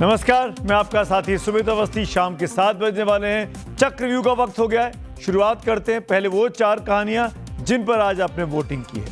नमस्कार, मैं आपका साथी सुमित अवस्थी। शाम के 7 बजने वाले हैं। चक्रव्यूह का वक्त हो गया है। शुरुआत करते हैं पहले वो 4 कहानियां जिन पर आज आपने वोटिंग की है।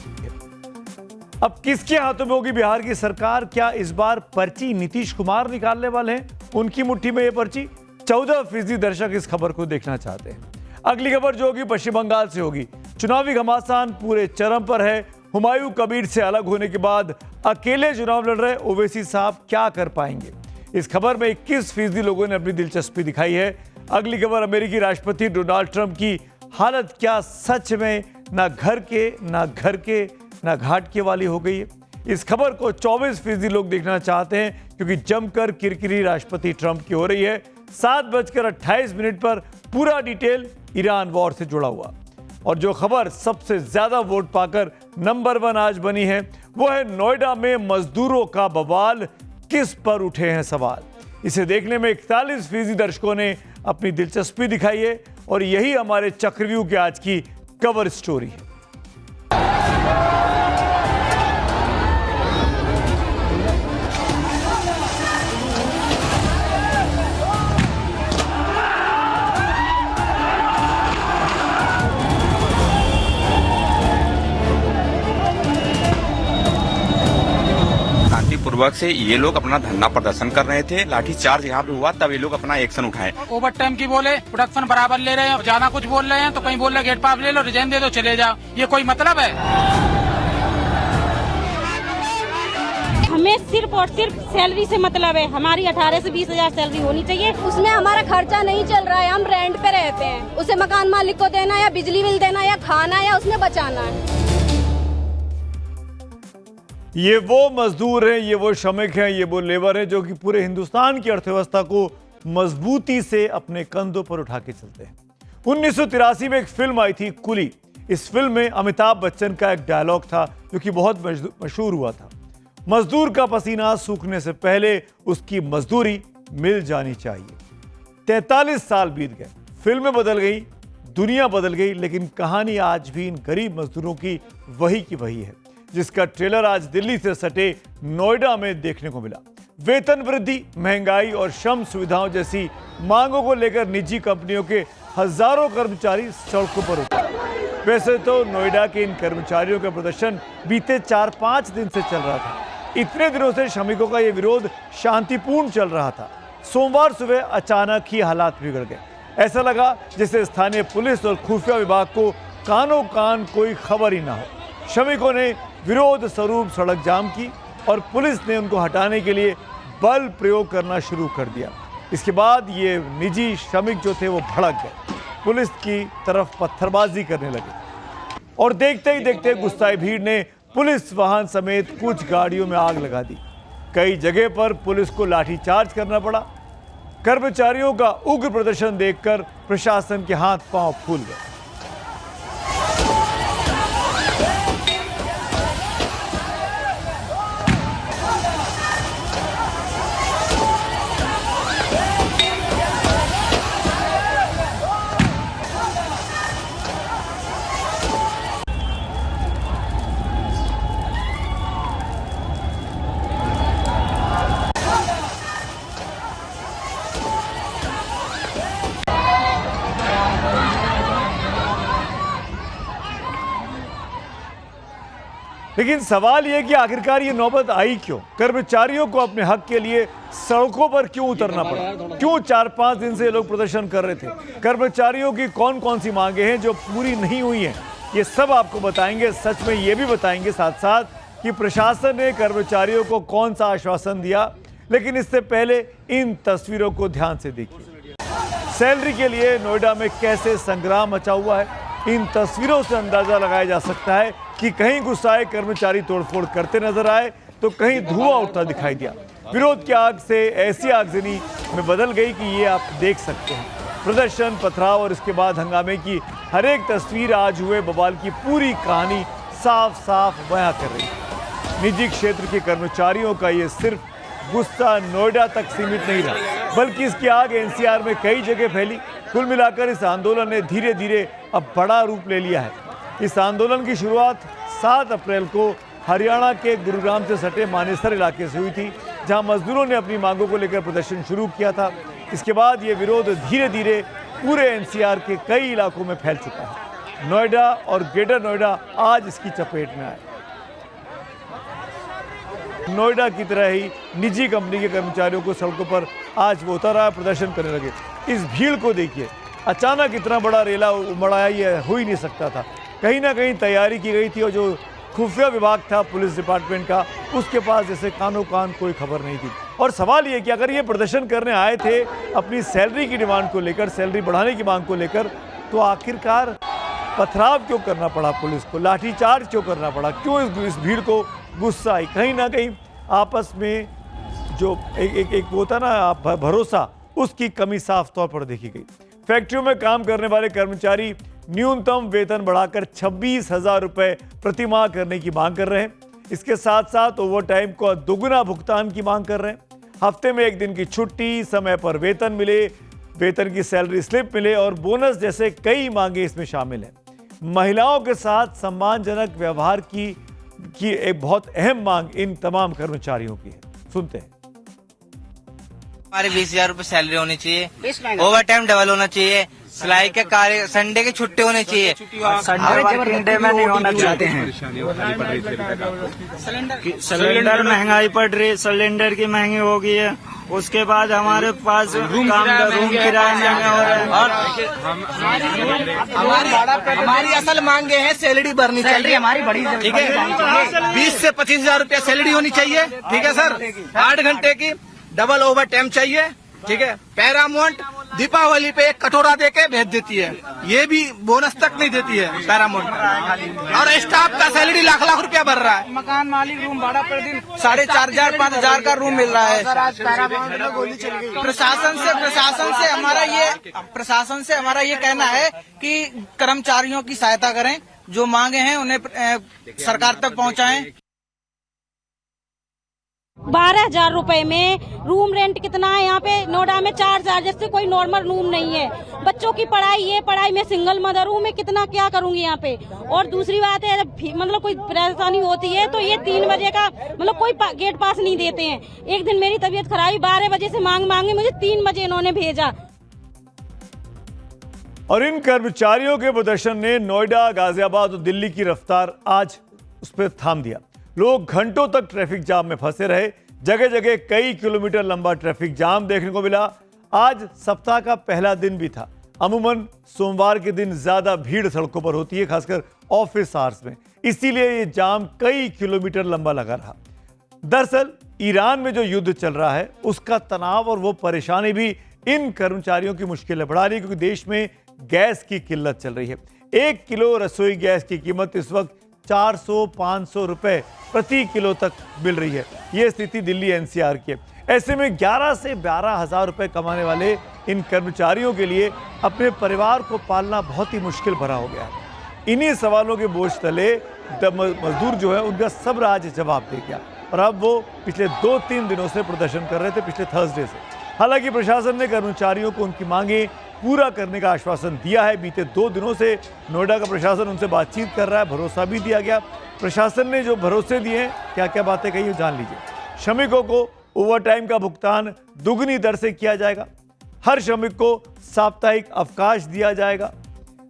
अब किसके हाथों में होगी बिहार की सरकार? क्या इस बार पर्ची नीतीश कुमार निकालने वाले हैं? उनकी मुट्ठी में ये पर्ची? 14% दर्शक इस खबर को देखना चाहते हैं। अगली खबर जो होगी पश्चिम बंगाल से होगी। चुनावी घमासान पूरे चरम पर है। हुमायूं कबीर से अलग होने के बाद अकेले चुनाव लड़ रहे ओवैसी साहब क्या कर पाएंगे? इस खबर में 21% लोगों ने अपनी दिलचस्पी दिखाई है। अगली खबर अमेरिकी राष्ट्रपति डोनाल्ड ट्रंप की हालत क्या सच में ना घर के ना घाट के वाली हो गई है? इस खबर को 24% लोग देखना चाहते हैं क्योंकि जमकर किरकिरी राष्ट्रपति ट्रंप की हो रही है। 7:28 पर पूरा डिटेल ईरान वॉर से जुड़ा हुआ। और जो खबर सबसे ज्यादा वोट पाकर नंबर 1 आज बनी है वो है नोएडा में मजदूरों का बवाल, किस पर उठे हैं सवाल। इसे देखने में 41% दर्शकों ने अपनी दिलचस्पी दिखाई है और यही हमारे चक्रव्यूह के आज की कवर स्टोरी है। पूर्वक से ये लोग अपना धरना प्रदर्शन कर रहे थे। लाठीचार्ज यहाँ पे हुआ तब ये लोग अपना एक्शन उठाए। ओवर टाइम की बोले, प्रोडक्शन बराबर ले रहे हैं, ज्यादा कुछ बोल रहे हैं तो कहीं बोल रहे गेट पास ले लो, रिजाइन दे दो, चले जाओ। ये कोई मतलब है? हमें सिर्फ और सिर्फ सैलरी से मतलब है। हमारी 18 से 20 हजार सैलरी होनी चाहिए। उसमें हमारा खर्चा नहीं चल रहा है, हम रेंट पे रहते हैं। उसे मकान मालिक को देना या बिजली बिल देना या खाना या उसमें बचाना है। ये वो मजदूर हैं, ये वो श्रमिक हैं, ये वो लेबर हैं जो कि पूरे हिंदुस्तान की अर्थव्यवस्था को मजबूती से अपने कंधों पर उठा के चलते हैं। 1983 में एक फिल्म आई थी कुली। इस फिल्म में अमिताभ बच्चन का एक डायलॉग था जो कि बहुत मशहूर हुआ था। मजदूर का पसीना सूखने से पहले उसकी मजदूरी मिल जानी चाहिए। 43 साल बीत गए, फिल्में बदल गई, दुनिया बदल गई, लेकिन कहानी आज भी इन गरीब मजदूरों की वही की वही है, जिसका ट्रेलर आज दिल्ली से सटे नोएडा में देखने को मिला। वेतन वृद्धि, महंगाई और श्रम सुविधाओं जैसी मांगों को लेकर निजी कंपनियों के हजारों कर्मचारी सड़कों पर उतरे। वैसे तो नोएडा के इन कर्मचारियों का प्रदर्शन बीते 4-5 दिन से चल रहा था। इतने दिनों से श्रमिकों का यह विरोध शांतिपूर्ण चल रहा था। सोमवार सुबह अचानक ही हालात बिगड़ गए। ऐसा लगा जैसे स्थानीय पुलिस और खुफिया विभाग को कानों कान कोई खबर ही ना हो। श्रमिकों ने विरोध स्वरूप सड़क जाम की और पुलिस ने उनको हटाने के लिए बल प्रयोग करना शुरू कर दिया। इसके बाद ये निजी श्रमिक जो थे वो भड़क गए, पुलिस की तरफ पत्थरबाजी करने लगे और देखते ही देखते गुस्साई भीड़ ने पुलिस वाहन समेत कुछ गाड़ियों में आग लगा दी। कई जगह पर पुलिस को लाठीचार्ज करना पड़ा। कर्मचारियों का उग्र प्रदर्शन देखकर प्रशासन के हाथ पांव फूल गए। लेकिन सवाल यह कि आखिरकार ये नौबत आई क्यों? कर्मचारियों को अपने हक के लिए सड़कों पर क्यों उतरना पड़ा? क्यों 4-5 दिन से लोग प्रदर्शन कर रहे थे? कर्मचारियों की कौन कौन सी मांगे हैं जो पूरी नहीं हुई हैं? ये सब आपको बताएंगे। सच में ये भी बताएंगे साथ साथ कि प्रशासन ने कर्मचारियों को कौन सा आश्वासन दिया। लेकिन इससे पहले इन तस्वीरों को ध्यान से देखिए। सैलरी के लिए नोएडा में कैसे संग्राम मचा हुआ है। इन तस्वीरों से अंदाजा लगाया जा सकता है कि कहीं गुस्साए कर्मचारी तोड़फोड़ करते नजर आए तो कहीं धुआं उठता दिखाई दिया। विरोध की आग से ऐसी आगजनी में बदल गई कि ये आप देख सकते हैं। प्रदर्शन, पथराव और इसके बाद हंगामे की हर एक तस्वीर आज हुए बवाल की पूरी कहानी साफ साफ बयां कर रही है। निजी क्षेत्र के कर्मचारियों का ये सिर्फ गुस्सा नोएडा तक सीमित नहीं रहा, बल्कि इसकी आग एनसीआर में कई जगह फैली। कुल मिलाकर इस आंदोलन ने धीरे धीरे अब बड़ा रूप ले लिया है। इस आंदोलन की शुरुआत 7 अप्रैल को हरियाणा के गुरुग्राम से सटे मानेसर इलाके से हुई थी। जहां मजदूरों ने अपनी मांगों को लेकर प्रदर्शन शुरू किया था। इसके बाद ये विरोध धीरे धीरे पूरे एनसीआर के कई इलाकों में फैल चुका है। नोएडा और ग्रेटर नोएडा आज इसकी चपेट में आए। नोएडा की तरह ही निजी कंपनी के कर्मचारियों को सड़कों पर आज वो उतर आए, प्रदर्शन करने लगे। इस भीड़ को देखिए, अचानक इतना बड़ा रेला उमड़ा, ये हो ही नहीं सकता था। कहीं ना कहीं तैयारी की गई थी और जो खुफिया विभाग था पुलिस डिपार्टमेंट का, उसके पास जैसे कानो कान कोई खबर नहीं थी। और सवाल ये कि अगर ये प्रदर्शन करने आए थे अपनी सैलरी की डिमांड को लेकर, सैलरी बढ़ाने की मांग को लेकर, तो आखिरकार पथराव क्यों करना पड़ा पुलिस को, लाठीचार्ज क्यों करना पड़ा, क्यों इस भीड़ को गुस्सा आई? कहीं ना कहीं आपस में जो एक होता ना भरोसा, उसकी कमी साफ तौर पर देखी गई। फैक्ट्रियों में काम करने वाले कर्मचारी न्यूनतम वेतन बढ़ाकर 26,000 रुपए प्रति माह करने की मांग कर रहे हैं। इसके साथ साथ ओवर टाइम को दोगुना भुगतान की मांग कर रहे हैं। हफ्ते में 1 दिन की छुट्टी, समय पर वेतन मिले, वेतन की सैलरी स्लिप मिले और बोनस जैसे कई मांगे इसमें शामिल हैं। महिलाओं के साथ सम्मानजनक व्यवहार की एक बहुत अहम मांग इन तमाम कर्मचारियों की है। सुनते हैं। हमारे 20,000 रुपए सैलरी होनी चाहिए, ओवर टाइम डबल होना चाहिए, सिलाई के कार्य, संडे की छुट्टी होनी चाहिए, संडे वर्किंग डे में नहीं होना चाहते हैं। सिलेंडर महंगाई बढ़ रही, सिलेंडर की महंगी हो गई है। उसके बाद हमारे पास रूम किराया नहीं हो रहा है। और हमारी असल मांगे हैं, सैलरी बढ़नी चाहिए हमारी बड़ी, ठीक है। 20 से 25,000 रुपया सैलरी होनी चाहिए, ठीक है सर। 8 घंटे की डबल ओवर टाइम चाहिए, ठीक है। पैरामाउंट दीपावली पे एक कटोरा देके भेज देती है, ये भी बोनस तक नहीं देती है पैरामाउंट। और स्टाफ का सैलरी लाख लाख रुपया भर रहा है। मकान मालिक रूम भाड़ा पर दिन 4,500 5,000 का रूम मिल रहा है। प्रशासन से हमारा ये कहना है कि कर्मचारियों की सहायता करें, जो मांगे हैं उन्हें सरकार तक पहुँचाएं। 12,000 रुपए में रूम रेंट कितना है यहाँ पे नोएडा में? 4,000, जैसे कोई नॉर्मल रूम नहीं है। बच्चों की पढ़ाई, ये पढ़ाई में सिंगल मदर हूँ, मैं कितना क्या करूँगी यहाँ पे। और दूसरी बात है, मतलब कोई परेशानी होती है तो ये 3 बजे का मतलब कोई गेट पास नहीं देते हैं। एक दिन मेरी तबीयत खराब, 12 बजे से मांगे मुझे 3 बजे इन्होंने भेजा। और इन कर्मचारियों के प्रदर्शन ने नोएडा, गाजियाबाद और दिल्ली की रफ्तार आज उस पर थाम दिया। लोग घंटों तक ट्रैफिक जाम में फंसे रहे। जगह जगह कई किलोमीटर लंबा ट्रैफिक जाम देखने को मिला। आज सप्ताह का पहला दिन भी था। अमूमन सोमवार के दिन ज्यादा भीड़ सड़कों पर होती है, खासकर ऑफिस आवर्स में, इसीलिए ये जाम कई किलोमीटर लंबा लगा रहा। दरअसल ईरान में जो युद्ध चल रहा है, उसका तनाव और वो परेशानी भी इन कर्मचारियों की मुश्किलें बढ़ा रही है, क्योंकि देश में गैस की किल्लत चल रही है। 1 किलो रसोई गैस की कीमत इस वक्त 400-500 रुपए प्रति किलो तक मिल रही है। यह स्थिति दिल्ली एनसीआर की है। ऐसे में 11 से 12,000 रुपए कमाने वाले इन कर्मचारियों के लिए अपने परिवार को पालना बहुत ही मुश्किल भरा हो गया है। इन्हीं सवालों के बोझ तले मजदूर जो है, उनका सब्र आज जवाब दे गया और अब वो पिछले 2-3 दिनों से प्रदर्शन कर रहे थे, पिछले थर्सडे से। हालांकि प्रशासन ने कर्मचारियों को उनकी मांगे पूरा करने का आश्वासन दिया है। बीते 2 दिनों से नोएडा का प्रशासन उनसे बातचीत कर रहा है, भरोसा भी दिया गया। प्रशासन ने जो भरोसे दिए हैं, क्या क्या बातें कही जान लीजिए। श्रमिकों को ओवर टाइम का भुगतान दुगनी दर से किया जाएगा। हर श्रमिक को साप्ताहिक अवकाश दिया जाएगा।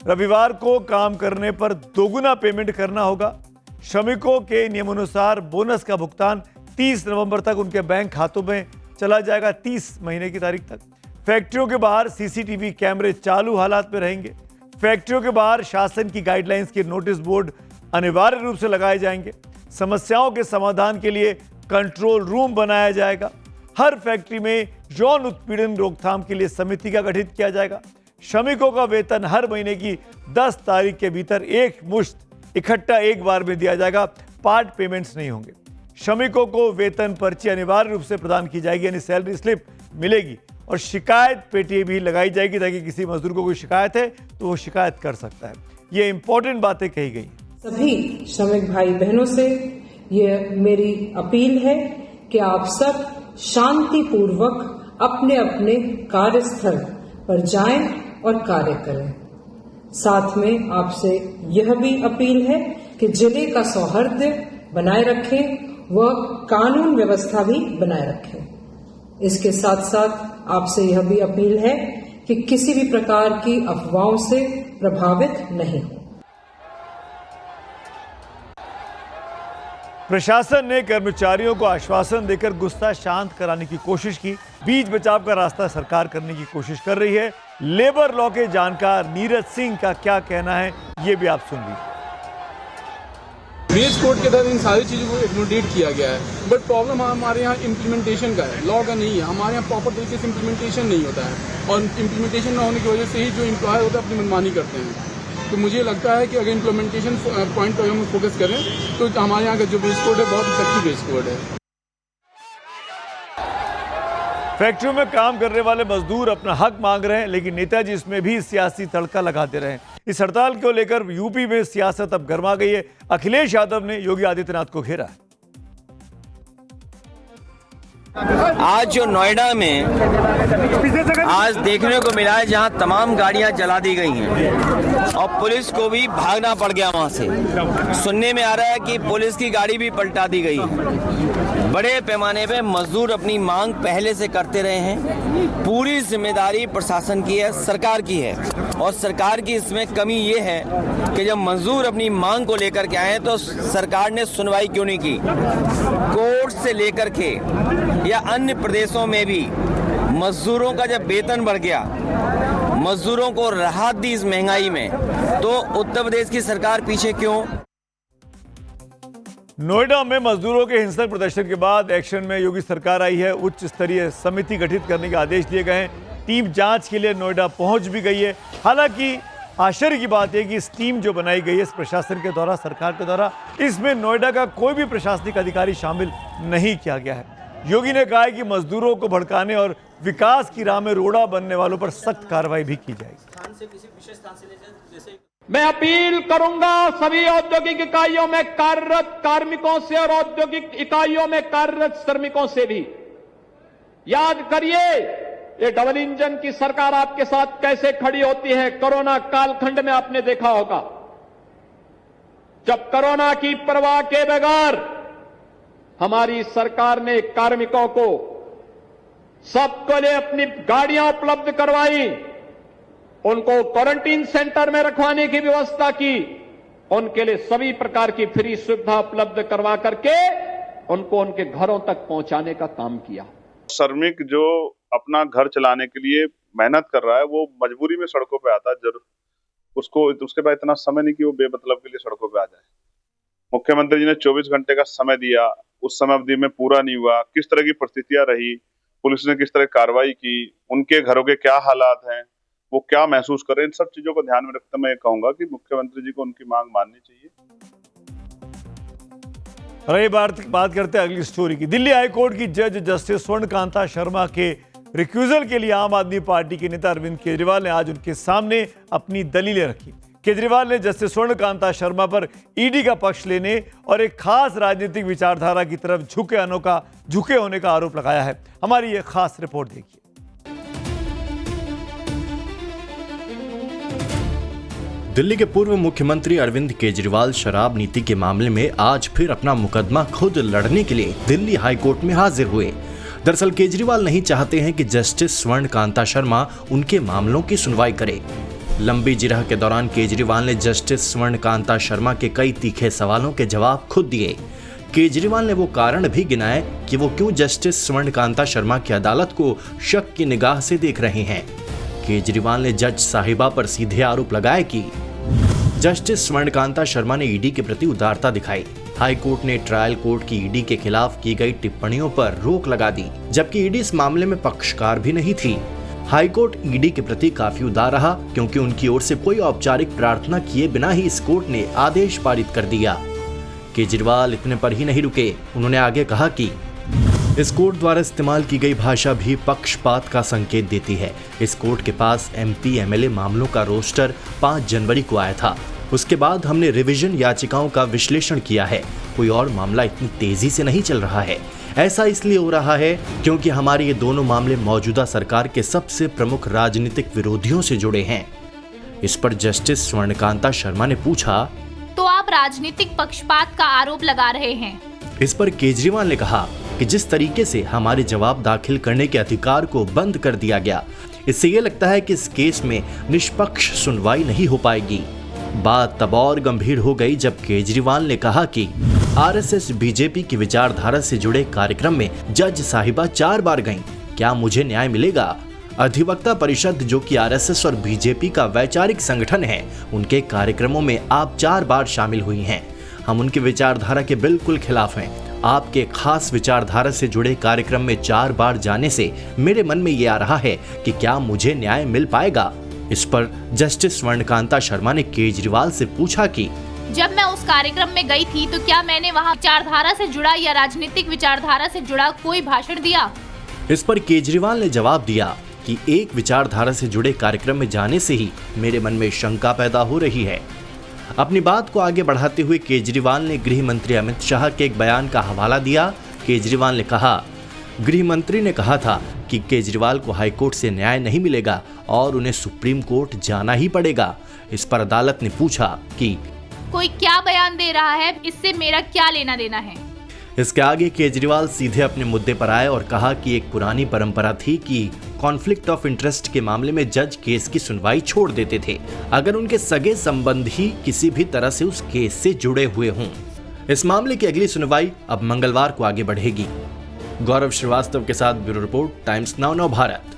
रविवार को काम करने पर दोगुना पेमेंट करना होगा। श्रमिकों के नियमानुसार बोनस का भुगतान 30 नवंबर तक उनके बैंक खातों में चला जाएगा, 30 महीने की तारीख तक। फैक्ट्रियों के बाहर सीसीटीवी कैमरे चालू हालात में रहेंगे। फैक्ट्रियों के बाहर शासन की गाइडलाइंस के नोटिस बोर्ड अनिवार्य रूप से लगाए जाएंगे। समस्याओं के समाधान के लिए कंट्रोल रूम बनाया जाएगा। हर फैक्ट्री में यौन उत्पीड़न रोकथाम के लिए समिति का गठित किया जाएगा। श्रमिकों का वेतन हर महीने की 10 तारीख के भीतर एक मुश्त इकट्ठा एक बार में दिया जाएगा। पार्ट पेमेंट्स नहीं होंगे। श्रमिकों को वेतन पर्ची अनिवार्य रूप से प्रदान की जाएगी, यानी सैलरी स्लिप मिलेगी। और शिकायत पेटी भी लगाई जाएगी, ताकि किसी मजदूर को कोई शिकायत है तो वो शिकायत कर सकता है। ये इंपॉर्टेंट बातें कही गई। सभी श्रमिक भाई बहनों से ये मेरी अपील है कि आप सब शांतिपूर्वक अपने अपने कार्यस्थल पर जाएं और कार्य करें। साथ में आपसे यह भी अपील है कि जिले का सौहार्द बनाए रखें व कानून व्यवस्था भी बनाए रखें। इसके साथ साथ आपसे यह भी अपील है कि किसी भी प्रकार की अफवाहों से प्रभावित नहीं हो। प्रशासन ने कर्मचारियों को आश्वासन देकर गुस्सा शांत कराने की कोशिश की। बीच बचाव का रास्ता सरकार करने की कोशिश कर रही है। लेबर लॉ के जानकार नीरज सिंह का क्या कहना है, ये भी आप सुन लीजिए। वेज कोड के तहत इन सारी चीजों को एक्नोडेट किया गया है, बट प्रॉब्लम हमारे यहाँ इम्प्लीमेंटेशन का है, लॉ का नहीं है। हमारे यहाँ प्रॉपर तरीके से इम्प्लीमेंटेशन नहीं होता है, और इम्प्लीमेंटेशन न होने की वजह से ही जो एम्प्लॉयर होता है अपनी मनमानी करते हैं। तो मुझे लगता है कि अगर इम्प्लीमेंटेशन पॉइंट पर हम फोकस करें तो हमारे यहाँ का जो वेज कोड है बहुत इफेक्टिव वेज कोड है। फैक्ट्रियों में काम करने वाले मजदूर अपना हक मांग रहे हैं, लेकिन नेताजी इसमें भी सियासी तड़का लगाते रहे। इस हड़ताल को लेकर यूपी में सियासत अब गर्मा गई है। अखिलेश यादव ने योगी आदित्यनाथ को घेरा है। आज जो नोएडा में आज देखने को मिला है, जहां तमाम गाड़ियां जला दी गई हैं और पुलिस को भी भागना पड़ गया वहां से। सुनने में आ रहा है कि पुलिस की गाड़ी भी पलटा दी गई है। बड़े पैमाने पे मजदूर अपनी मांग पहले से करते रहे हैं। पूरी जिम्मेदारी प्रशासन की है, सरकार की है, और सरकार की इसमें कमी ये है कि जब मजदूर अपनी मांग को लेकर के आए तो सरकार ने सुनवाई क्यों नहीं की। कोर्ट से लेकर के या अन्य प्रदेशों में भी मजदूरों का जब वेतन बढ़ गया, मजदूरों को राहत दी इस महंगाई में, तो उत्तर प्रदेश की सरकार पीछे क्यों? नोएडा में मजदूरों के हिंसक प्रदर्शन के बाद एक्शन में योगी सरकार आई है। उच्च स्तरीय समिति गठित करने के आदेश दिए गए हैं। टीम जांच के लिए नोएडा पहुंच भी गई है। हालांकि आश्चर्य की बात है कि इस टीम जो बनाई गई है इस प्रशासन के द्वारा, सरकार के द्वारा, इसमें नोएडा का कोई भी प्रशासनिक अधिकारी शामिल नहीं किया गया है। योगी ने कहा है कि मजदूरों को भड़काने और विकास की राह में रोड़ा बनने वालों पर सख्त कार्रवाई भी की जाएगी। मैं अपील करूंगा सभी औद्योगिक इकाइयों में कार्यरत कार्मिकों से और औद्योगिक इकाइयों में कार्यरत श्रमिकों से भी, याद करिए ये डबल इंजन की सरकार आपके साथ कैसे खड़ी होती है। कोरोना कालखंड में आपने देखा होगा, जब कोरोना की परवाह के बगैर हमारी सरकार ने कार्मिकों को सबके लिए अपनी गाड़ियां उपलब्ध करवाई, उनको क्वारंटीन सेंटर में रखवाने की व्यवस्था की, उनके लिए सभी प्रकार की फ्री सुविधा उपलब्ध करवा करके उनको उनके घरों तक पहुंचाने का काम किया। श्रमिक जो अपना घर चलाने के लिए मेहनत कर रहा है, वो मजबूरी में सड़कों पे आता है। जरूर उसको उसके पास इतना समय नहीं कि वो बेमतलब के लिए सड़कों पे आ जाए। मुख्यमंत्री जी ने 24 घंटे का समय दिया, उस समय अवधि में पूरा नहीं हुआ। किस तरह की परिस्थितियां रही, पुलिस ने किस तरह कार्रवाई की, उनके घरों के क्या हालात हैं, वो क्या महसूस कर रहे हैं, इन सब चीजों को ध्यान में रखते मैं कहूंगा कि मुख्यमंत्री जी को उनकी मांग माननी चाहिए। रही बात करते हैं अगली स्टोरी की। दिल्ली हाईकोर्ट की जज जस्टिस स्वर्णकांता शर्मा के रिक्यूजल के लिए आम आदमी पार्टी के नेता अरविंद केजरीवाल ने आज उनके सामने अपनी दलीलें रखी। केजरीवाल ने जस्टिस स्वर्णकांता शर्मा पर ईडी का पक्ष लेने और एक खास राजनीतिक विचारधारा की तरफ झुके होने का आरोप लगाया है। हमारी ये खास रिपोर्ट देखिए। दिल्ली के पूर्व मुख्यमंत्री अरविंद केजरीवाल शराब नीति के मामले में आज फिर अपना मुकदमा खुद लड़ने के लिए दिल्ली हाईकोर्ट में हाजिर हुए। दरअसल केजरीवाल नहीं चाहते हैं कि जस्टिस स्वर्णकांता शर्मा उनके मामलों की सुनवाई करे। लंबी जिरह के दौरान केजरीवाल ने जस्टिस स्वर्णकांता शर्मा के कई तीखे सवालों के जवाब खुद दिए। केजरीवाल ने वो कारण भी गिनाए कि वो क्यों जस्टिस स्वर्णकांता शर्मा की अदालत को शक की निगाह से देख रहे हैं। केजरीवाल ने जज साहिबा पर सीधे आरोप लगाए कि जस्टिस स्वर्णकांता शर्मा ने ईडी के प्रति उदारता दिखाई। हाईकोर्ट ने ट्रायल कोर्ट की ईडी के खिलाफ की गई टिप्पणियों पर रोक लगा दी, जबकि ईडी इस मामले में पक्षकार भी नहीं थी। हाईकोर्ट ईडी के प्रति काफी उदार रहा, क्योंकि उनकी ओर से कोई औपचारिक प्रार्थना किए बिना ही इस कोर्ट ने आदेश पारित कर दिया। केजरीवाल इतने पर ही नहीं रुके, उन्होंने आगे कहा कि इस कोर्ट द्वारा इस्तेमाल की गई भाषा भी पक्षपात का संकेत देती है। इस कोर्ट के पास एमपी एमएलए मामलों का रोस्टर 5 जनवरी को आया था। उसके बाद हमने रिवीजन याचिकाओं का विश्लेषण किया है। कोई और मामला इतनी तेजी से नहीं चल रहा है। ऐसा इसलिए हो रहा है क्योंकि हमारे ये दोनों मामले मौजूदा सरकार के सबसे प्रमुख राजनीतिक विरोधियों से जुड़े हैं। इस पर जस्टिस स्वर्णकांता शर्मा ने पूछा, तो आप राजनीतिक पक्षपात का आरोप लगा रहे हैं? इस पर केजरीवाल ने कहा कि जिस तरीके से हमारे जवाब दाखिल करने के अधिकार को बंद कर दिया गया, इससे ये लगता है कि इस केस में निष्पक्ष सुनवाई नहीं हो पाएगी। बात तब और गंभीर हो गई जब केजरीवाल ने कहा कि आरएसएस बीजेपी की विचारधारा से जुड़े कार्यक्रम में जज साहिबा 4 बार गईं, क्या मुझे न्याय मिलेगा? अधिवक्ता परिषद, जो कि आरएसएस और बीजेपी का वैचारिक संगठन है, उनके कार्यक्रमों में आप 4 बार शामिल हुई हैं। हम उनकी विचारधारा के बिल्कुल खिलाफ हैं। आपके खास विचारधारा से जुड़े कार्यक्रम में 4 बार जाने से मेरे मन में ये आ रहा है कि क्या मुझे न्याय मिल पाएगा? इस पर जस्टिस स्वर्णकांता शर्मा ने केजरीवाल से पूछा कि जब मैं उस कार्यक्रम में गई थी तो क्या मैंने वहाँ विचारधारा से जुड़ा या राजनीतिक विचारधारा से जुड़ा कोई भाषण दिया? इस पर केजरीवाल ने जवाब दिया कि एक विचारधारा से जुड़े कार्यक्रम में जाने से ही मेरे मन में शंका पैदा हो रही है। अपनी बात को आगे बढ़ाते हुए केजरीवाल ने गृह मंत्री अमित शाह के एक बयान का हवाला दिया। केजरीवाल ने कहा, गृह मंत्री ने कहा था कि केजरीवाल को हाईकोर्ट से न्याय नहीं मिलेगा और उन्हें सुप्रीम कोर्ट जाना ही पड़ेगा। इस पर अदालत ने पूछा कि कोई क्या बयान दे रहा है, इससे मेरा क्या लेना देना है? इसके आगे केजरीवाल सीधे अपने मुद्दे पर आए और कहा कि एक पुरानी परंपरा थी कि कॉन्फ्लिक्ट ऑफ इंटरेस्ट के मामले में जज केस की सुनवाई छोड़ देते थे अगर उनके सगे संबंधी किसी भी तरह से उस केस से जुड़े हुए हों। इस मामले की अगली सुनवाई अब मंगलवार को आगे बढ़ेगी। गौरव श्रीवास्तव के साथ bureau report, times now Bharat.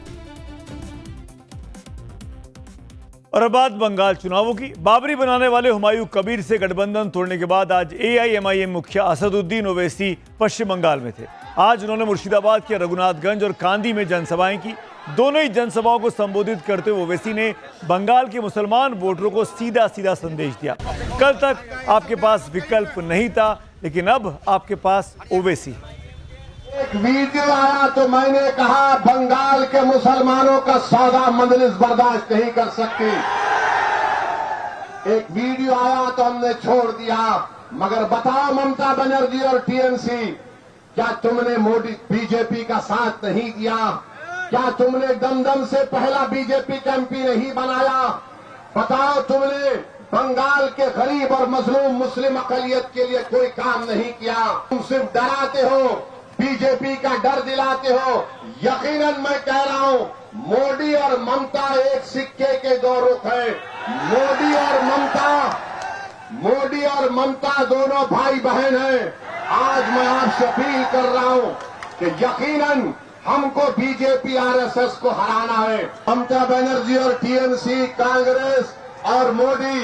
और अब बात बंगाल चुनावों की। बाबरी बनाने वाले हुमायूं कबीर से गठबंधन तोड़ने के बाद आज एआईएमआईएम मुखिया असदुद्दीन ओवैसी पश्चिम बंगाल में थे। आज उन्होंने मुर्शिदाबाद के रघुनाथगंज और कांदी में जनसभाएं की। दोनों ही जनसभाओं को संबोधित करते हुए ओवैसी ने बंगाल के मुसलमान वोटरों को सीधा सीधा संदेश दिया। कल तक आपके पास विकल्प नहीं था, लेकिन अब आपके पास ओवैसी है। एक वीडियो आया तो मैंने कहा बंगाल के मुसलमानों का सौदा मजलिस बर्दाश्त नहीं कर सकती। एक वीडियो आया तो हमने छोड़ दिया। मगर बताओ ममता बनर्जी और टीएमसी, क्या तुमने मोदी बीजेपी का साथ नहीं दिया? क्या तुमने दमदम से पहला बीजेपी का एमपी नहीं बनाया? बताओ तुमने बंगाल के गरीब और मजलूम मुस्लिम अकलियत के लिए कोई काम नहीं किया? तुम सिर्फ डराते हो, बीजेपी का डर दिलाते हो। यकीनन मैं कह रहा हूं, मोदी और ममता एक सिक्के के दो रुख हैं। मोदी और ममता दोनों भाई बहन हैं। आज मैं आपसे अपील कर रहा हूं कि यकीनन हमको बीजेपी आरएसएस को हराना है। ममता बनर्जी और टीएमसी, कांग्रेस और मोदी,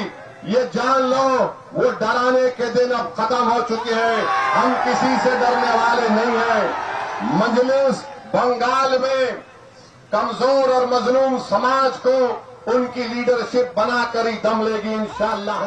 ये जान लो वो डराने के दिन अब खत्म हो चुके हैं। हम किसी से डरने वाले नहीं हैं। मजलिस बंगाल में कमजोर और मजलूम समाज को उनकी लीडरशिप बनाकर ही दम लेगी इंशाअल्लाह।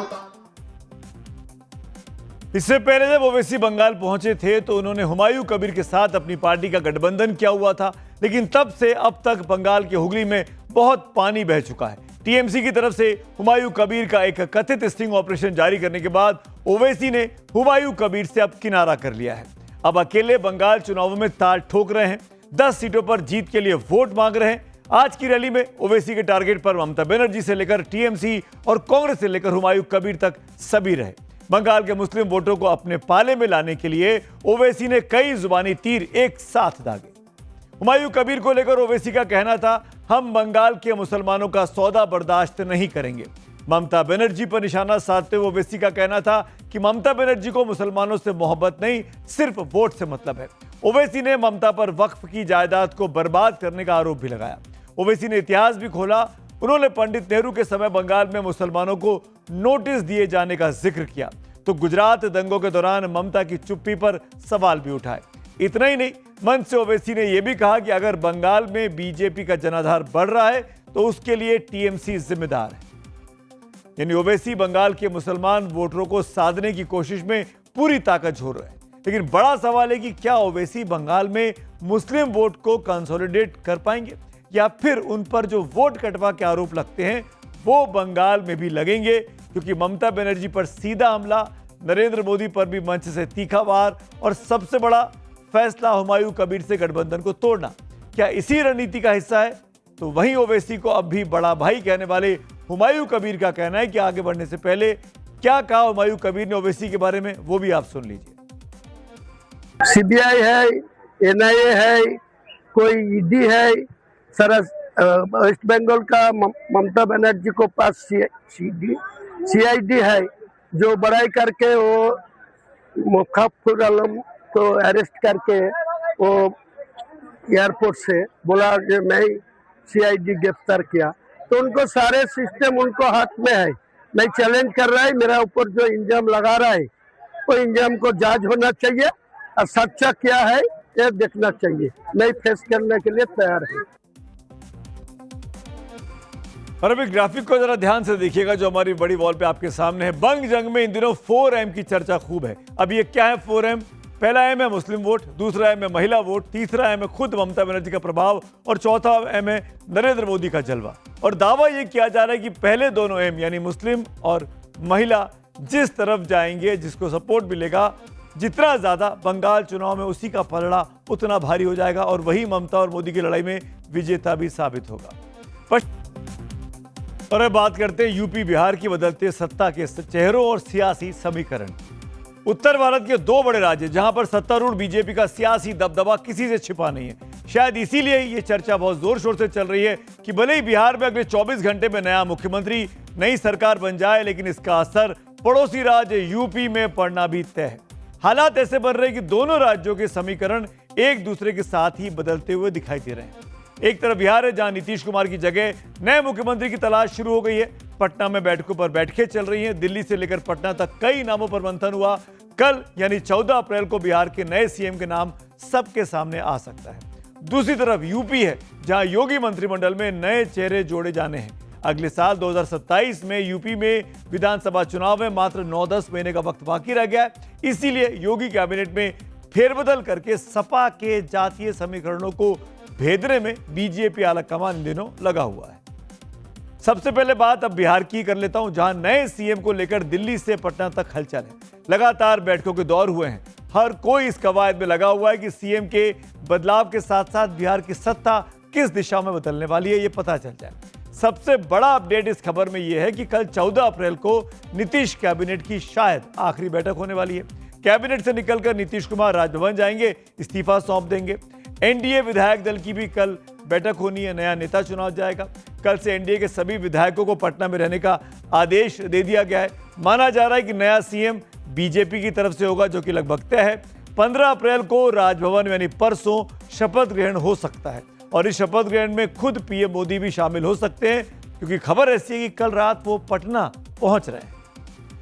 इससे पहले जब ओवैसी बंगाल पहुंचे थे तो उन्होंने हुमायूं कबीर के साथ अपनी पार्टी का गठबंधन किया हुआ था, लेकिन तब से अब तक बंगाल के हुगली में बहुत पानी बह चुका है। टीएमसी की तरफ से हुमायूं कबीर का एक कथित स्टिंग ऑपरेशन जारी करने के बाद ओवैसी ने हुमायूं कबीर से अब किनारा कर लिया है। अब अकेले बंगाल चुनावों में ताल ठोक रहे हैं, 10 सीटों पर जीत के लिए वोट मांग रहे हैं। आज की रैली में ओवैसी के टारगेट पर ममता बनर्जी से लेकर टीएमसी और कांग्रेस से लेकर हुमायूं कबीर तक सभी रहे। बंगाल के मुस्लिम वोटरों को अपने पाले में लाने के लिए ओवैसी ने कई जुबानी तीर एक साथ दागे। हुमायूं कबीर को लेकर ओवैसी का कहना था, हम बंगाल के मुसलमानों का सौदा बर्दाश्त नहीं करेंगे। ममता बनर्जी पर निशाना साधते हुए ओवैसी का कहना था कि ममता बनर्जी को मुसलमानों से मोहब्बत नहीं, सिर्फ वोट से मतलब है। ओवैसी ने ममता पर वक्फ की जायदाद को बर्बाद करने का आरोप भी लगाया। ओवैसी ने इतिहास भी खोला। उन्होंने पंडित नेहरू के समय बंगाल में मुसलमानों को नोटिस दिए जाने का जिक्र किया, तो गुजरात दंगों के दौरान ममता की चुप्पी पर सवाल भी उठाए। इतना ही नहीं, मंच से ओवैसी ने यह भी कहा कि अगर बंगाल में बीजेपी का जनाधार बढ़ रहा है तो उसके लिए टीएमसी जिम्मेदार है। यानी ओवैसी बंगाल के मुसलमान वोटरों को साधने की कोशिश में पूरी ताकत झोर रहे हैं। लेकिन बड़ा सवाल है कि क्या ओवैसी बंगाल में मुस्लिम वोट को कंसोलिडेट कर पाएंगे, या फिर उन पर जो वोट कटवा के आरोप लगते हैं वो बंगाल में भी लगेंगे? क्योंकि ममता बनर्जी पर सीधा हमला, नरेंद्र मोदी पर भी मंच से तीखा वार, और सबसे बड़ा फैसला हुमायूं कबीर से गठबंधन को तोड़ना, क्या इसी रणनीति का हिस्सा है? तो वहीं ओवैसी को अब भी बड़ा भाई कहने वाले हुमायूं कबीर का कहना है कि आगे बढ़ने से पहले क्या कहा हुमायूं कबीर ने ओवैसी के बारे में, वो भी आप सुन लीजिए। सीबीआई है, एनआईए है, कोई ईडी है, सारा वेस्ट बंगाल का ममता बनर्जी को पास सीआईडी है, जो बड़ाई करके वो मुखफुर आलम को अरेस्ट करके वो एयरपोर्ट से बोला कि मैं सीआईडी गिरफ्तार किया। तो उनको सारे सिस्टम उनको हाथ में है। मैं चैलेंज कर रहा है, मेरा ऊपर जो इंजाम लगा रहा है वो इंजाम को जांच होना चाहिए और सच्चा क्या है ये देखना चाहिए। मैं फेस करने के लिए तैयार हूँ। और अभी ग्राफिक को जरा ध्यान से देखिएगा जो हमारी बड़ी वॉल पे आपके सामने है। बंग जंग में इन दिनों 4M की चर्चा खूब है। अब ये क्या है 4M? पहला M है मुस्लिम वोट, दूसरा M है महिला वोट, तीसरा M है खुद ममता बनर्जी का प्रभाव और चौथा M है नरेंद्र मोदी का जलवा। और दावा ये किया जा रहा है कि पहले दोनों M यानी मुस्लिम और महिला जिस तरफ जाएंगे, जिसको सपोर्ट मिलेगा, जितना ज्यादा बंगाल चुनाव में उसी का पलड़ा उतना भारी हो जाएगा और वही ममता और मोदी की लड़ाई में विजेता भी साबित होगा। और अब बात करते हैं यूपी बिहार की बदलते सत्ता के चेहरों और सियासी समीकरण। उत्तर भारत के दो बड़े राज्य जहां पर सत्तारूढ़ बीजेपी का सियासी दबदबा किसी से छिपा नहीं है। शायद इसीलिए ये चर्चा बहुत जोर शोर से चल रही है कि भले ही बिहार में अगले 24 घंटे में नया मुख्यमंत्री, नई सरकार बन जाए, लेकिन इसका असर पड़ोसी राज्य यूपी में पड़ना भी तय है। हालात ऐसे बन रहे हैं कि दोनों राज्यों के समीकरण एक दूसरे के साथ ही बदलते हुए दिखाई दे रहे हैं। एक तरफ बिहार है जहां नीतीश कुमार की जगह नए मुख्यमंत्री की तलाश शुरू हो गई है। पटना में बैठकों पर बैठकें चल रही हैं। दिल्ली से लेकर पटना तक कई नामों पर मंथन हुआ। कल यानी 14 अप्रैल को बिहार के नए सीएम के नाम सबके सामने आ सकता है। दूसरी तरफ यूपी है जहां योगी मंत्रिमंडल में नए चेहरे जोड़े जाने हैं। अगले साल 2027 में यूपी में विधानसभा चुनाव में मात्र 9-10 महीने का वक्त बाकी रह गया है। इसीलिए योगी कैबिनेट में फेरबदल करके सपा के जातीय समीकरणों को भेदने में बीजेपी आलाकमान इन दिनों लगा हुआ है। सबसे पहले बात अब बिहार की कर लेता हूं, जहां नए सीएम को लेकर दिल्ली से पटना तक हलचल है। लगातार बैठकों के दौर हुए हैं। हर कोई इस कवायद में लगा हुआ है कि सीएम के बदलाव के साथ साथ बिहार की सत्ता किस दिशा में बदलने वाली है, ये पता चल जाए। सबसे बड़ा अपडेट इस खबर में यह है कि कल 14 अप्रैल को नीतीश कैबिनेट की शायद आखिरी बैठक होने वाली है। कैबिनेट से निकलकर नीतीश कुमार राजभवन जाएंगे, इस्तीफा सौंप देंगे। एनडीए विधायक दल की भी कल बैठक होनी है, नया नेता चुना जाएगा। कल से एनडीए के सभी विधायकों को पटना में रहने का आदेश दे दिया गया है। माना जा रहा है कि नया सीएम बीजेपी की तरफ से होगा, जो कि लगभग तय है। 15 अप्रैल को राजभवन यानी परसों शपथ ग्रहण हो सकता है और इस शपथ ग्रहण में खुद पीएम मोदी भी शामिल हो सकते हैं, क्योंकि खबर ऐसी है कि कल रात वो पटना पहुंच रहे हैं।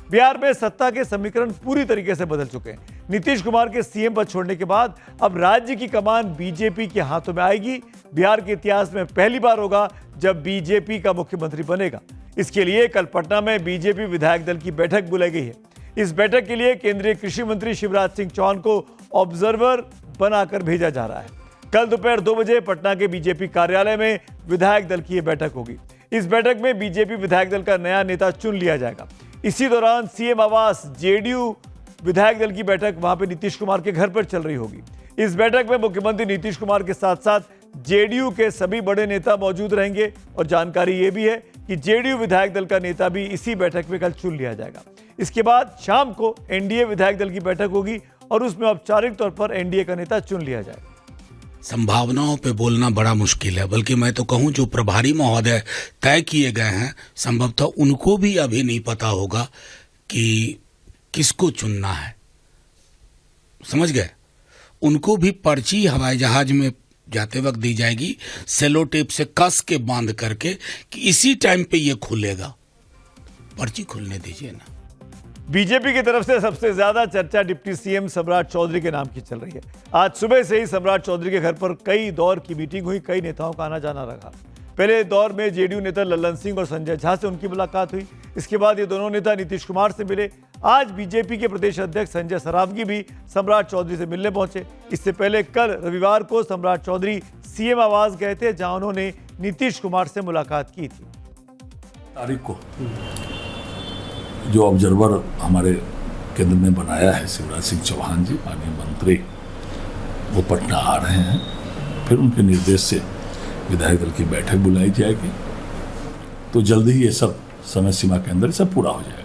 बिहार में सत्ता के समीकरण पूरी तरीके से बदल चुके हैं। नीतीश कुमार के सीएम पद छोड़ने के बाद अब राज्य की कमान बीजेपी के हाथों में आएगी। बिहार के इतिहास में पहली बार होगा जब बीजेपी का मुख्यमंत्री बनेगा। इसके लिए कल पटना में बीजेपी विधायक दल की बैठक बुलाई गई है। इस बैठक के लिए केंद्रीय कृषि मंत्री शिवराज सिंह चौहान को ऑब्जर्वर बनाकर भेजा जा रहा है। कल दोपहर 2 बजे पटना के बीजेपी कार्यालय में विधायक दल की यह बैठक होगी। इस बैठक में बीजेपी विधायक दल का नया नेता चुन लिया जाएगा। इसी दौरान सीएम आवास जेडीयू विधायक दल की बैठक वहां पे नीतीश कुमार के घर पर चल रही होगी। इस बैठक में मुख्यमंत्री नीतीश कुमार के साथ साथ जेडीयू के सभी बड़े नेता मौजूद रहेंगे और जानकारी ये भी है कि जेडीयू विधायक दल का नेता भी इसी बैठक में कल चुन लिया जाएगा। इसके बाद शाम को एनडीए विधायक दल की बैठक होगी और उसमें औपचारिक तौर पर एनडीए का नेता चुन लिया जाएगा। संभावनाओं पे बोलना बड़ा मुश्किल है, बल्कि मैं तो कहूं जो प्रभारी महोदय तय किए गए हैं संभवतः उनको भी अभी नहीं पता होगा कि किसको चुनना है। समझ गए? उनको भी पर्ची हवाई जहाज में जाते वक्त दी जाएगी, सेलो टेप से कस के बांध करके कि इसी टाइम पे ये खुलेगा। पर्ची खुलने दीजिए ना। बीजेपी की तरफ से सबसे ज्यादा चर्चा डिप्टी सीएम सम्राट चौधरी के नाम की चल रही है। आज सुबह से ही सम्राट चौधरी के घर पर कई दौर की मीटिंग हुई, कई नेताओं का आना जाना रहा। पहले दौर में जेडीयू नेता लल्लन सिंह और संजय झा से उनकी मुलाकात हुई। इसके बाद ये दोनों नेता नीतीश कुमार से मिले। आज बीजेपी के प्रदेश अध्यक्ष संजय सरावगी भी सम्राट चौधरी से मिलने पहुंचे। इससे पहले कल रविवार को सम्राट चौधरी सीएम आवास गए थे, जहां उन्होंने नीतीश कुमार से मुलाकात की थी। तारीख को जो ऑब्जर्वर हमारे केंद्र ने बनाया है शिवराज सिंह चौहान जी माननीय मंत्री, वो पटना आ रहे हैं। फिर उनके निर्देश से विधायक दल की बैठक बुलाई जाएगी, तो जल्द ही ये सब समय सीमा के अंदर सब पूरा हो जाएगा।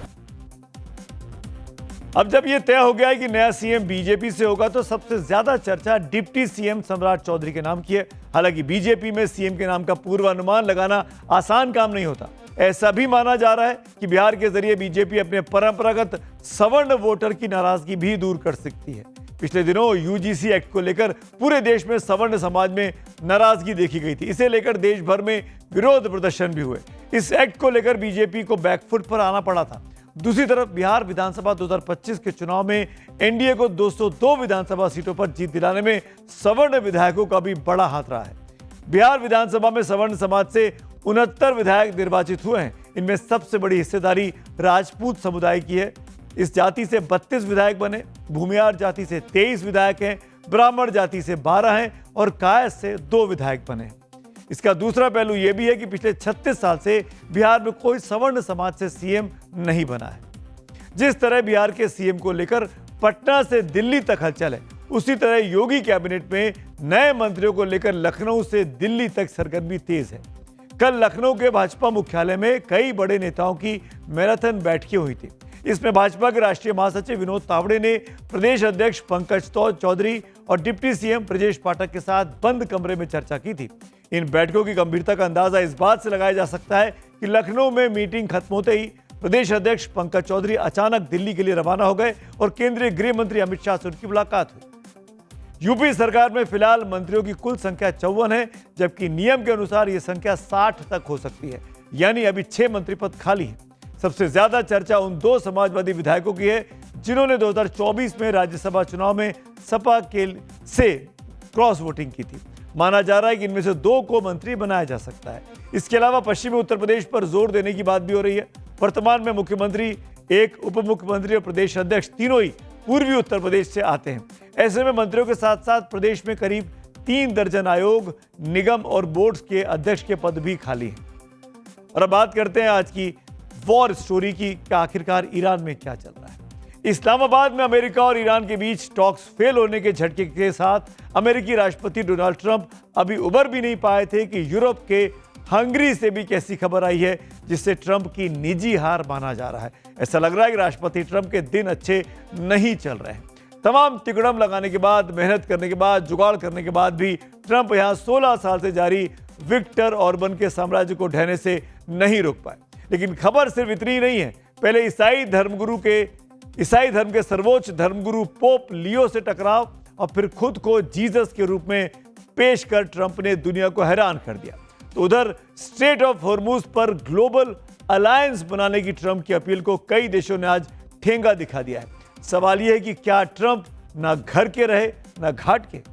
अब जब यह तय हो गया है कि नया सीएम बीजेपी से होगा तो सबसे ज्यादा चर्चा डिप्टी सीएम सम्राट चौधरी के नाम की है। हालांकि बीजेपी में सीएम के नाम का पूर्वानुमान लगाना आसान काम नहीं होता। ऐसा भी माना जा रहा है कि बिहार के जरिए बीजेपी अपने परंपरागत सवर्ण वोटर की नाराजगी भी दूर कर सकती है। पिछले दिनों यूजीसी एक्ट को लेकर पूरे देश में सवर्ण समाज में नाराजगी देखी गई थी। इसे लेकर देश भर में विरोध प्रदर्शन भी हुए। इस एक्ट को लेकर बीजेपी को बैकफुट पर आना पड़ा था। दूसरी तरफ बिहार विधानसभा 2025 के चुनाव में एनडीए को 202 विधानसभा सीटों पर जीत दिलाने में सवर्ण विधायकों का भी बड़ा हाथ रहा है। बिहार विधानसभा में सवर्ण समाज से 69 विधायक निर्वाचित हुए हैं। इनमें सबसे बड़ी हिस्सेदारी राजपूत समुदाय की है। इस जाति से 32 विधायक बने, भूमिहार जाति से 23 विधायक हैं, ब्राह्मण जाति से 12 हैं और कायस्थ से 2 विधायक बने हैं। इसका दूसरा पहलू यह भी है कि पिछले 36 साल से बिहार में कोई सवर्ण समाज से सीएम नहीं बना है। जिस तरह बिहार के सीएम को लेकर पटना से दिल्ली तक हलचल है, उसी तरह योगी कैबिनेट में नए मंत्रियों को लेकर लखनऊ से दिल्ली तक सरगर्मी तेज है। कल लखनऊ के भाजपा मुख्यालय में कई बड़े नेताओं की मैराथन बैठकें हुई थी। इसमें भाजपा के राष्ट्रीय महासचिव विनोद तावड़े ने प्रदेश अध्यक्ष पंकज चौधरी और डिप्टी सीएम ब्रजेश पाठक के साथ बंद कमरे में चर्चा की थी। इन बैठकों की गंभीरता का अंदाजा इस बात से लगाया जा सकता है कि लखनऊ में मीटिंग खत्म होते ही प्रदेश अध्यक्ष पंकज चौधरी अचानक दिल्ली के लिए रवाना हो गए और केंद्रीय गृह मंत्री अमित शाह से उनकी मुलाकात हुई। यूपी सरकार में फिलहाल मंत्रियों की कुल संख्या 54 है, जबकि नियम के अनुसार यह संख्या 60 तक हो सकती है, यानी अभी 6 मंत्री पद खाली हैं। सबसे ज्यादा चर्चा उन 2 समाजवादी विधायकों की है जिन्होंने 2024 में राज्यसभा चुनाव में सपा के से क्रॉस वोटिंग की थी। माना जा रहा है कि इनमें से 2 को मंत्री बनाया जा सकता है। इसके अलावा पश्चिमी उत्तर प्रदेश पर जोर देने की बात भी हो रही है। वर्तमान में मुख्यमंत्री, एक उप मुख्यमंत्री और प्रदेश अध्यक्ष तीनों ही पूर्वी उत्तर प्रदेश से आते हैं। ऐसे में मंत्रियों के साथ साथ प्रदेश में करीब 3 दर्जन आयोग, निगम और बोर्ड्स के अध्यक्ष के पद भी खाली हैं। और अब बात करते हैं आज की वॉर स्टोरी की कि आखिरकार ईरान में क्या चल रहा है। इस्लामाबाद में अमेरिका और ईरान के बीच टॉक्स फेल होने के झटके के साथ अमेरिकी राष्ट्रपति डोनाल्ड ट्रंप अभी उबर भी नहीं पाए थे कि यूरोप के हंगरी से भी कैसी खबर आई है जिससे ट्रंप की निजी हार माना जा रहा है। ऐसा लग रहा है कि राष्ट्रपति ट्रंप के दिन अच्छे नहीं चल रहे हैं। तमाम तिकड़म लगाने के बाद, मेहनत करने के बाद, जुगाड़ करने के बाद भी ट्रंप यहां 16 साल से जारी विक्टर ऑर्बन के साम्राज्य को ढहने से नहीं रोक पाए। लेकिन खबर सिर्फ इतनी ही नहीं है। पहले ईसाई धर्म के सर्वोच्च धर्मगुरु पोप लियो से टकराव और फिर खुद को जीसस के रूप में पेश कर ट्रंप ने दुनिया को हैरान कर दिया। तो उधर स्ट्रेट ऑफ हॉर्मुज पर ग्लोबल अलायंस बनाने की ट्रंप की अपील को कई देशों ने आज ठेंगा दिखा दिया है। सवाल यह है कि क्या ट्रंप ना घर के रहे ना घाट के।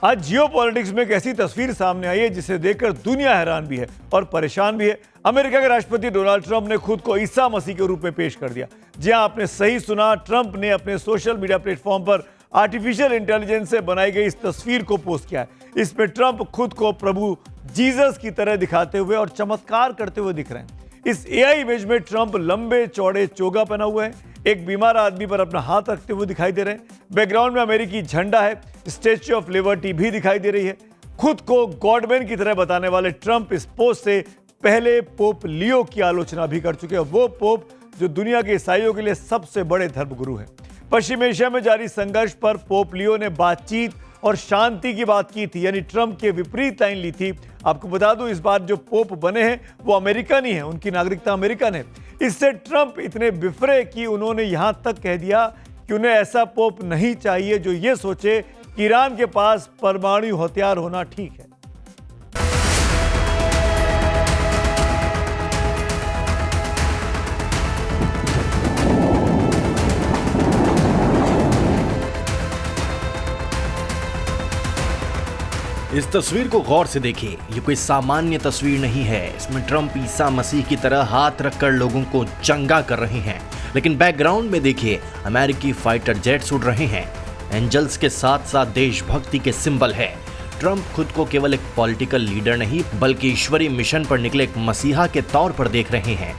आज जियोपॉलिटिक्स में एक ऐसी तस्वीर सामने आई है जिसे देखकर दुनिया हैरान भी है और परेशान भी है। अमेरिका के राष्ट्रपति डोनाल्ड ट्रंप ने खुद को ईसा मसीह के रूप में पेश कर दिया। जी हां, आपने सही सुना, ट्रंप ने अपने सोशल मीडिया प्लेटफॉर्म पर आर्टिफिशियल इंटेलिजेंस से बनाई गई इस तस्वीर को पोस्ट किया है। इसमें ट्रंप खुद को प्रभु जीसस की तरह दिखाते हुए और चमत्कार करते हुए दिख रहे हैं। इस एआई इमेज में ट्रंप लंबे चौड़े चोगा पहना हुआ है, एक बीमार आदमी पर अपना हाथ रखते हुए दिखाई दे रहे हैं। बैकग्राउंड में अमेरिकी झंडा है, स्टैच्यू ऑफ लिबर्टी भी दिखाई दे रही है। खुद को गॉडमैन की तरह बताने वाले ट्रंप इस पोस्ट से पहले पोप लियो की आलोचना भी कर चुके हैं। वो पोप जो दुनिया के ईसाइयों के लिए सबसे बड़े धर्मगुरु हैं। पश्चिम एशिया में जारी संघर्ष पर पोप लियो ने बातचीत और शांति की बात की थी, यानी ट्रंप के विपरीत लाइन ली थी। आपको बता दूं, इस बार जो पोप बने हैं वो अमेरिकन ही हैं, उनकी नागरिकता अमेरिकन है। इससे ट्रंप इतने बिफरे कि उन्होंने यहां तक कह दिया कि उन्हें ऐसा पोप नहीं चाहिए जो ये सोचे कि ईरान के पास परमाणु हथियार होना ठीक है। इस तस्वीर को गौर से देखें, ये कोई सामान्य तस्वीर नहीं है। इसमें ट्रंप ईसा मसीह की तरह हाथ रखकर लोगों को चंगा कर रहे हैं। लेकिन बैकग्राउंड में देखिए, अमेरिकी फाइटर जेट्स उड़ रहे हैं। एंजल्स के साथ साथ देशभक्ति के सिंबल है। ट्रंप खुद को केवल एक पॉलिटिकल लीडर नहीं बल्कि ईश्वरीय मिशन पर निकले एक मसीहा के तौर पर देख रहे हैं।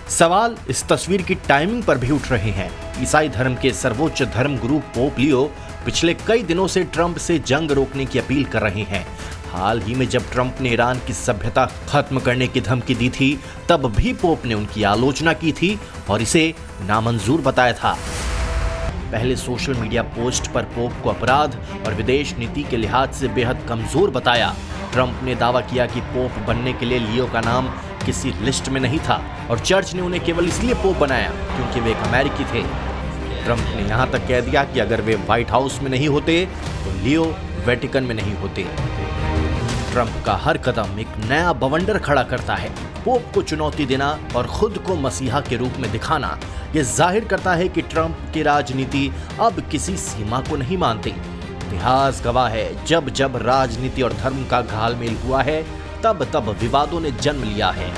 सवाल इस तस्वीर की टाइमिंग पर भी उठ रहे हैं। ईसाई धर्म के सर्वोच्च धर्म गुरु पोप लियो पिछले कई दिनों से ट्रंप से जंग रोकने की अपील कर रहे हैं। हाल ही में जब ट्रंप ने ईरान की सभ्यता खत्म करने की धमकी दी थी, तब भी पोप ने उनकी आलोचना की थी और इसे नामंजूर बताया था। पहले सोशल मीडिया पोस्ट पर पोप को अपराध और विदेश नीति के लिहाज से बेहद कमजोर बताया। ट्रंप ने दावा किया कि पोप बनने के लिए लियो का नाम किसी लिस्ट में नहीं था और चर्च ने उन्हें केवल इसलिए पोप बनाया क्योंकि वे एक अमेरिकी थे। ट्रंप ने यहां तक कह दिया कि अगर वे व्हाइट हाउस में नहीं होते तो लियो वेटिकन में नहीं होते। ट्रंप का हर कदम एक नया बवंडर खड़ा करता है। पोप को चुनौती देना और खुद को मसीहा के रूप में दिखाना यह जाहिर करता है कि ट्रंप की राजनीति अब किसी सीमा को नहीं मानती। इतिहास गवाह है, जब जब राजनीति और धर्म का घालमेल हुआ है तब तब विवादों ने जन्म लिया है।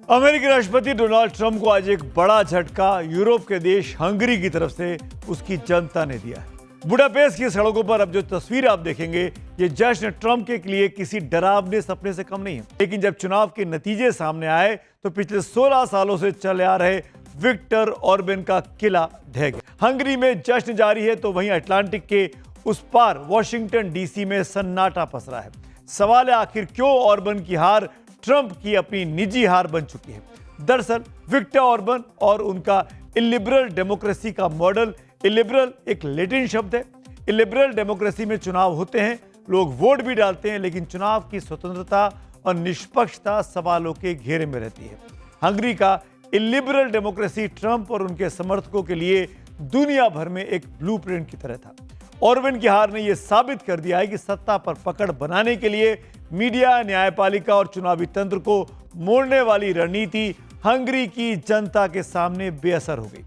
अमेरिकी राष्ट्रपति डोनाल्ड ट्रंप को आज एक बड़ा झटका यूरोप के देश हंगरी की तरफ से उसकी जनता ने दिया है। बुडापेस्ट की सड़कों पर अब जो तस्वीर आप देखेंगे, ये जश्न ट्रंप के लिए किसी डरावने सपने से कम नहीं है। लेकिन जब चुनाव के नतीजे सामने आए तो पिछले 16 सालों से चले आ रहे विक्टर ऑर्बन का किला ढह गया। हंगरी में जश्न जारी है तो वहीं अटलांटिक के उस पार वॉशिंगटन डीसी में सन्नाटा पसरा है। सवाल है आखिर क्यों ऑर्बन की हार ट्रंप की अपनी निजी हार बन चुकी है। दरअसल विक्टर ऑर्बन और उनका इलिबरल डेमोक्रेसी का मॉडल, इलिबरल एक लैटिन शब्द है। इलिबरल डेमोक्रेसी में चुनाव होते हैं, लोग वोट भी डालते हैं, लेकिन चुनाव की स्वतंत्रता और निष्पक्षता सवालों के घेरे में रहती है। हंगरी का इलिबरल डेमोक्रेसी ट्रंप और उनके समर्थकों के लिए दुनिया भर में एक ब्लूप्रिंट की तरह था। ऑर्बन की हार ने यह साबित कर दिया है कि सत्ता पर पकड़ बनाने के लिए मीडिया, न्यायपालिका और चुनावी तंत्र को मोड़ने वाली रणनीति हंगरी की जनता के सामने बेअसर हो गई।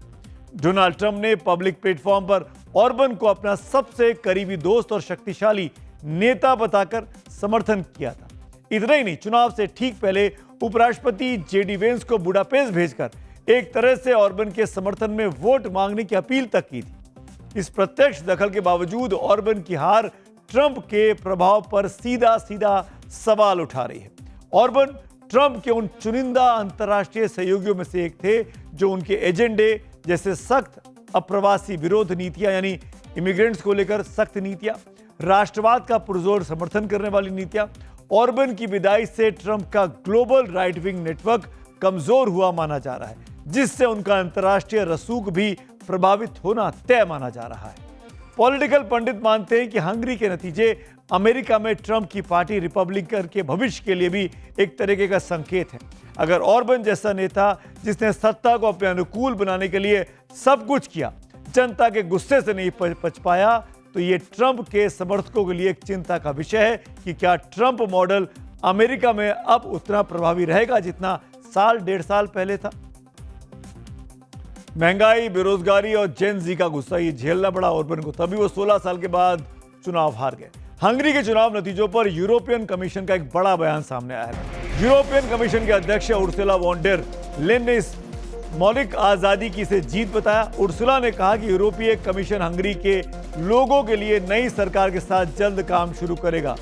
डोनाल्ड ट्रंप ने पब्लिक प्लेटफॉर्म पर ऑर्बन को अपना सबसे करीबी दोस्त और शक्तिशाली नेता बताकर समर्थन किया था। इतना ही नहीं, चुनाव से ठीक पहले उपराष्ट्रपति जेडी वेंस को बुडापेस्ट भेजकर एक तरह से ऑर्बन के समर्थन में वोट मांगने की अपील तक की थी। इस प्रत्यक्ष दखल के बावजूद ऑर्बन की हार ट्रंप के प्रभाव पर सीधा सीधा सवाल उठा रही है। ऑर्बन ट्रंप के उन चुनिंदा अंतर्राष्ट्रीय सहयोगियों में से एक थे जो उनके एजेंडे जैसे सख्त अप्रवासी विरोध नीतियां, यानी इमिग्रेंट्स को लेकर सख्त नीतियां, राष्ट्रवाद का पुरजोर समर्थन करने वाली नीतियां, ऑर्बन की विदाई से ट्रंप का ग्लोबल राइट विंग नेटवर्क कमजोर हुआ माना जा रहा है, जिससे उनका अंतर्राष्ट्रीय रसूख भी प्रभावित होना तय माना जा रहा है। पॉलिटिकल पंडित मानते हैं कि हंगरी के नतीजे अमेरिका में ट्रंप की पार्टी रिपब्लिकन के भविष्य के लिए भी एक तरीके का संकेत है। अगर ऑर्बन जैसा नेता जिसने सत्ता को अपने अनुकूल बनाने के लिए सब कुछ किया, जनता के गुस्से से नहीं बच पाया, तो ये ट्रंप के समर्थकों के लिए एक चिंता का विषय है कि क्या ट्रंप मॉडल अमेरिका में अब उतना प्रभावी रहेगा जितना साल डेढ़ साल पहले था। महंगाई, बेरोजगारी और जेन जी का गुस्सा ये झेलना पड़ा ऑर्बन को, तभी वो 16 साल के बाद चुनाव हार गए। हंगरी के चुनाव नतीजों पर यूरोपियन कमीशन का एक बड़ा बयान सामने आया है। यूरोपियन कमीशन के अध्यक्ष उर्सुला वॉन डेर लेन ने इस मौलिक आजादी की इसे जीत बताया। उर्सुला ने कहा कि यूरोपीय कमीशन हंगरी के लोगों के लिए नई सरकार के साथ जल्द काम शुरू करेगा।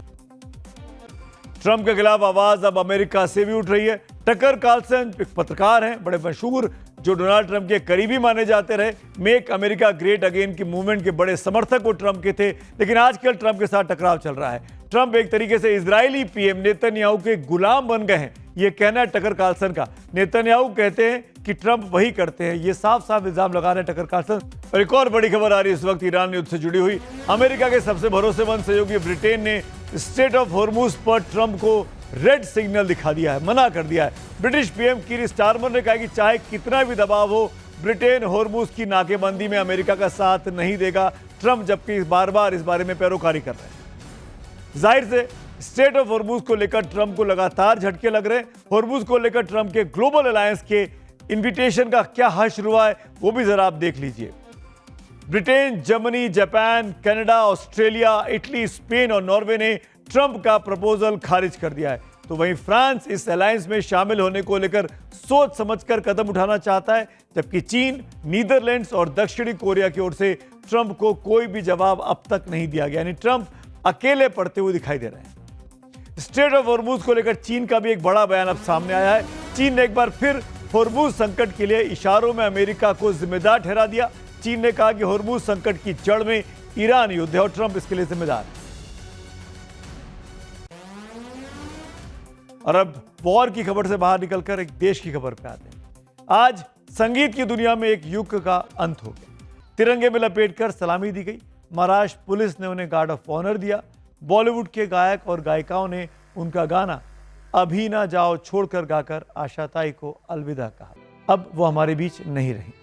ट्रंप के खिलाफ आवाज अब अमेरिका से भी उठ रही है। टकर कार्लसन एक पत्रकार हैं, बड़े मशहूर, जो डोनाल्ड ट्रंप के करीबी माने जाते रहे। मेक अमेरिका ग्रेट अगेन की मूवमेंट के बड़े समर्थक वो ट्रंप के थे, लेकिन आजकल ट्रंप के साथ टकराव चल रहा है। ट्रंप एक तरीके से इजरायली पीएम नेतन्याहू के गुलाम बन गए हैं, ये कहना है टकर कार्लसन का। नेतन्याहू कहते हैं कि ट्रंप वही करते हैं, ये साफ साफ इल्जाम लगा रहे हैं टकर कार्लसन। और एक और बड़ी खबर आ रही है इस वक्त ईरान युद्ध से जुड़ी हुई। अमेरिका के सबसे भरोसेमंद सहयोगी ब्रिटेन ने स्ट्रेट ऑफ हॉर्मुज पर ट्रंप को रेड सिग्नल दिखा दिया है, मना कर दिया है। ब्रिटिश पीएम कीर स्टारमर ने कहा कि चाहे कितना भी दबाव हो, ब्रिटेन हॉर्मुज की नाकेबंदी में अमेरिका का साथ नहीं देगा। ट्रंप जबकि बार बार इस बारे में पैरोकारी कर रहे हैं। जाहिर से स्ट्रेट ऑफ हॉर्मुज को लेकर ट्रंप को लगातार झटके लग रहे हैं। हॉर्मुज को लेकर ट्रंप के ग्लोबल अलायंस के इन्विटेशन का क्या हश्र हुआ है, वो भी जरा आप देख लीजिए। Britain, Germany, Japan, Canada, Australia, Italy, Spain और नॉर्वे ने ट्रंप का प्रपोजल खारिज कर दिया है। तो वहीं फ्रांस इस अलायंस में शामिल होने को लेकर सोच समझकर कदम उठाना चाहता है, जबकि चीन, नीदरलैंड्स और दक्षिणी कोरिया की ओर से ट्रंप को कोई भी जवाब अब तक नहीं दिया गया। यानी ट्रंप अकेले पड़ते हुए दिखाई दे रहे हैं। स्ट्रेट ऑफ हॉर्मुज को लेकर चीन का भी एक बड़ा बयान अब सामने आया है। चीन ने एक बार फिर हॉर्मुज संकट के लिए इशारों में अमेरिका को जिम्मेदार ठहरा दिया। चीन ने कहा कि हॉर्मुज संकट की जड़ में ईरान युद्ध है और ट्रंप इसके लिए जिम्मेदार है। और अब वॉर की खबर से बाहर निकलकर एक देश की खबर पे आते हैं। आज संगीत की दुनिया में एक युग का अंत हो गया। तिरंगे में लपेटकर सलामी दी गई। महाराष्ट्र पुलिस ने उन्हें गार्ड ऑफ ऑनर दिया। बॉलीवुड के गायक और गायिकाओं ने उनका गाना अभी ना जाओ छोड़कर गाकर आशाताई को अलविदा कहा। अब वो हमारे बीच नहीं रही।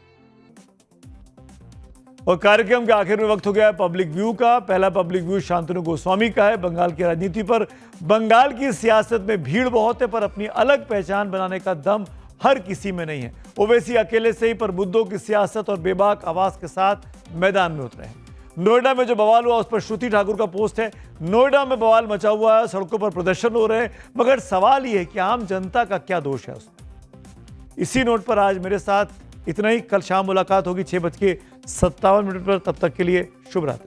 और कार्यक्रम के आखिर में वक्त हो गया है पब्लिक व्यू का। पहला पब्लिक व्यू शांतनु गोस्वामी का है। बंगाल की राजनीति पर। बंगाल की सियासत में भीड़ बहुत है, पर अपनी अलग पहचान बनाने का दम हर किसी में नहीं है। ओवैसी अकेले से ही पर मुद्दों की सियासत और बेबाक आवाज के साथ मैदान में उतरे हैं। नोएडा में जो बवाल हुआ उस पर श्रुति ठाकुर का पोस्ट है। नोएडा में बवाल मचा हुआ है, सड़कों पर प्रदर्शन हो रहे हैं, मगर सवाल यह है कि आम जनता का क्या दोष है उसमें। इसी नोट पर आज मेरे साथ इतना ही। कल शाम मुलाकात होगी 6:57 पर। तब तक के लिए शुभ रात्रि।